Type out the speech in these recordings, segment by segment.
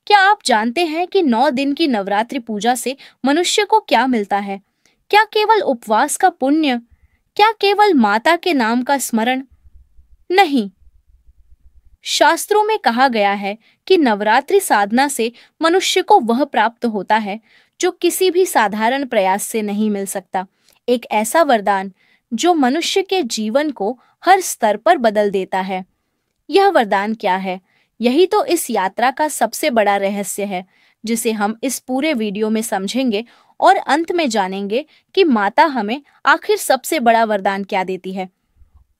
क्या आप जानते हैं कि 9 दिन की नवरात्रि पूजा से मनुष्य को क्या मिलता है? क्या केवल उपवास का पुण्य? क्या केवल माता के नाम का स्मरण? नहीं। शास्त्रों में कहा गया है कि नवरात्रि साधना से मनुष्य को वह प्राप्त होता है जो किसी भी साधारण प्रयास से नहीं मिल सकता। एक ऐसा वरदान जो मनुष्य के जीवन को हर स्तर पर बदल देता है। यह वरदान क्या है? यही तो इस यात्रा का सबसे बड़ा रहस्य है, जिसे हम इस पूरे वीडियो में समझेंगे और अंत में जानेंगे कि माता हमें आखिर सबसे बड़ा वरदान क्या देती है।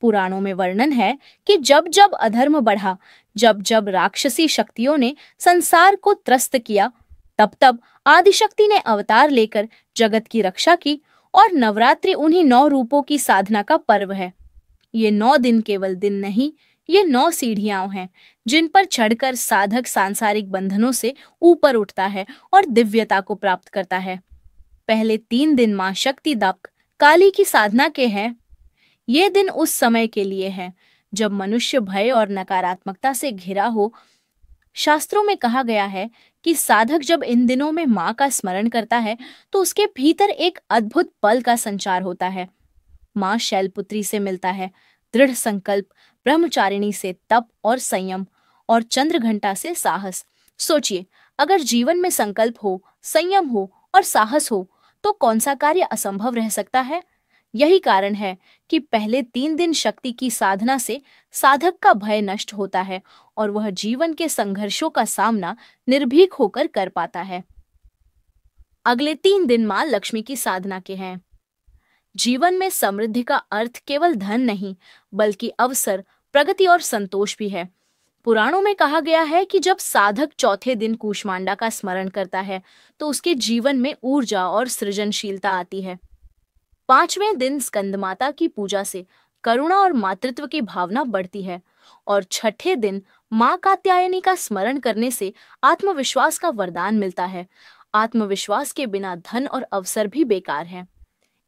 पुराणों में वर्णन है कि जब जब अधर्म बढ़ा, जब जब राक्षसी शक्तियों ने संसार को त्रस्त किया, तब तब आदिशक्ति ने अवतार लेकर जगत की रक्षा की और नवरात्रि उन्हीं 9 रूपों की साधना का पर्व है। ये 9 दिन केवल दिन नहीं, ये 9 सीढ़ियां हैं जिन पर चढ़कर साधक सांसारिक बंधनों से ऊपर उठता है और दिव्यता को प्राप्त करता है। पहले 3 दिन मां शक्ति दक्ष काली की साधना के हैं। ये दिन उस समय के लिए हैं जब मनुष्य भय और नकारात्मकता से घिरा हो। शास्त्रों में कहा गया है कि साधक जब इन दिनों में मां का स्मरण करता है तो उसके भीतर एक अद्भुत बल का संचार होता है। मां शैलपुत्री से मिलता है दृढ़ संकल्प, ब्रह्मचारिणी से तप और संयम, और चंद्रघंटा से साहस। सोचिए, अगर जीवन में संकल्प हो, संयम हो और साहस हो तो कौन सा कार्य असंभव रह सकता है? यही कारण है कि पहले 3 दिन शक्ति की साधना से साधक का भय नष्ट होता है और वह जीवन के संघर्षों का सामना निर्भीक होकर कर पाता है। अगले 3 दिन मां लक्ष्मी की साधना के हैं। जीवन में समृद्धि का अर्थ केवल धन नहीं, बल्कि अवसर, प्रगति और संतोष भी है। पुराणों में कहा गया है कि जब साधक चौथे दिन कूष्मांडा का स्मरण करता है तो उसके जीवन में ऊर्जा और सृजनशीलता आती है। 5वें दिन स्कंदमाता की पूजा से करुणा और मातृत्व की भावना बढ़ती है और छठे दिन मां कात्यायनी का स्मरण करने से आत्मविश्वास का वरदान मिलता है। आत्मविश्वास के बिना धन और अवसर भी बेकार हैं।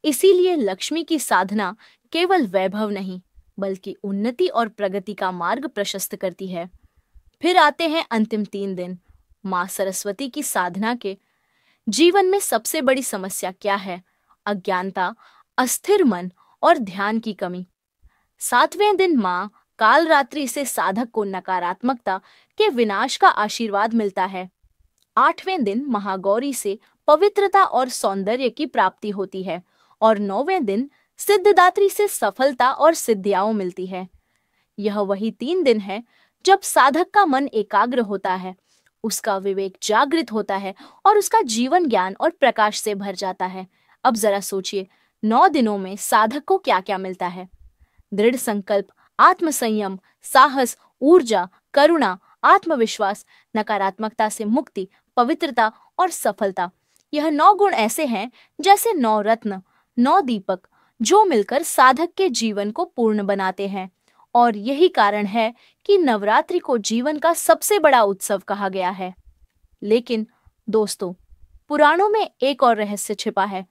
इसीलिए लक्ष्मी की साधना केवल वैभव नहीं, बल्कि उन्नति और प्रगति का मार्ग प्रशस्त करती है। फिर आते हैं अंतिम 3 दिन मां सरस्वती की साधना के। जीवन में सबसे बड़ी समस्या क्या है? अज्ञानता, अस्थिर मन और ध्यान की कमी। 7वें दिन मां कालरात्रि से साधक को नकारात्मकता के विनाश का आशीर्वाद मिलता है। 8वें दिन महागौरी से पवित्रता और सौंदर्य की प्राप्ति होती है और 9वें दिन सिद्धदात्री से सफलता और सिद्धियां मिलती है। यह वही 3 दिन है जब साधक का मन एकाग्र होता है, उसका विवेक जागृत होता है और उसका जीवन ज्ञान और प्रकाश से भर जाता है। अब जरा सोचिए, 9 दिनों में साधक को क्या क्या मिलता है? दृढ़ संकल्प, आत्मसंयम, साहस, ऊर्जा, करुणा, आत्मविश्वास, नकारात्मकता से मुक्ति, पवित्रता और सफलता। यह 9 गुण ऐसे हैं जैसे 9 रत्न, 9 दीपक, जो मिलकर साधक के जीवन को पूर्ण बनाते हैं। और यही कारण है कि नवरात्रि को जीवन का सबसे बड़ा उत्सव कहा गया है। लेकिन दोस्तों, पुराणों में एक और रहस्य छिपा है।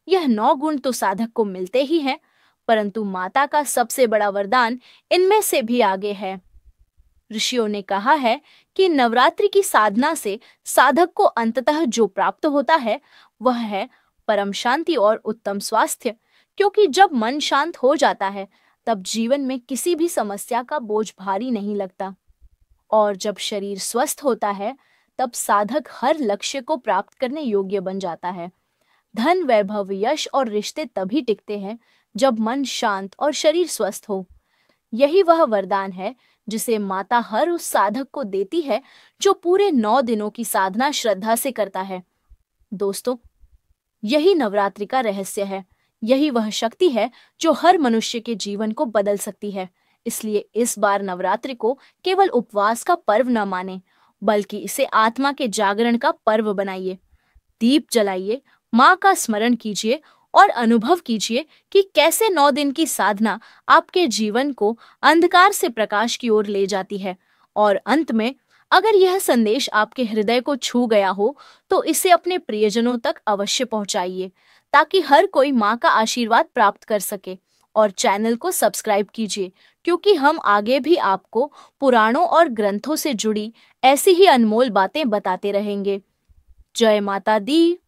यह 9 गुण तो साधक को मिलते ही हैं, परंतु माता का सबसे बड़ा वरदान इनमें से भी आगे है। ऋषियों ने कहा है कि नवरात्रि की साधना से साधक को अंततः जो प्राप्त होता है वह है परम शांति और उत्तम स्वास्थ्य, क्योंकि जब मन शांत हो जाता है तब जीवन में किसी भी समस्या का बोझ भारी नहीं लगता। और जब शरीर स्वस्थ होता है तब साधक हर लक्ष्य को प्राप्त करने योग्य बन जाता है। धन, वैभव, यश और रिश्ते तभी टिकते हैं जब मन शांत और शरीर स्वस्थ हो। यही वह वरदान है जिसे माता हर उस साधक को देती है जो पूरे 9 दिनों की साधना श्रद्धा से करता है। दोस्तों, यही नवरात्रि का रहस्य है। यही वह शक्ति है जो हर मनुष्य के जीवन को बदल सकती है। इसलिए इस बार नवरात्रि को केवल उपवास का पर्व न माने, बल्कि इसे आत्मा के जागरण का पर्व बनाइए। दीप जलाइए, माँ का स्मरण कीजिए और अनुभव कीजिए कि कैसे 9 दिन की साधना आपके जीवन को अंधकार से प्रकाश की ओर ले जाती है। और अंत में, अगर यह संदेश आपके हृदय को छू गया हो तो इसे अपने प्रियजनों तक अवश्य पहुंचाइए, ताकि हर कोई माँ का आशीर्वाद प्राप्त कर सके। और चैनल को सब्सक्राइब कीजिए क्योंकि हम आगे भी आपको पुराणों और ग्रंथों से जुड़ी ऐसी ही अनमोल बातें बताते रहेंगे। जय माता दी।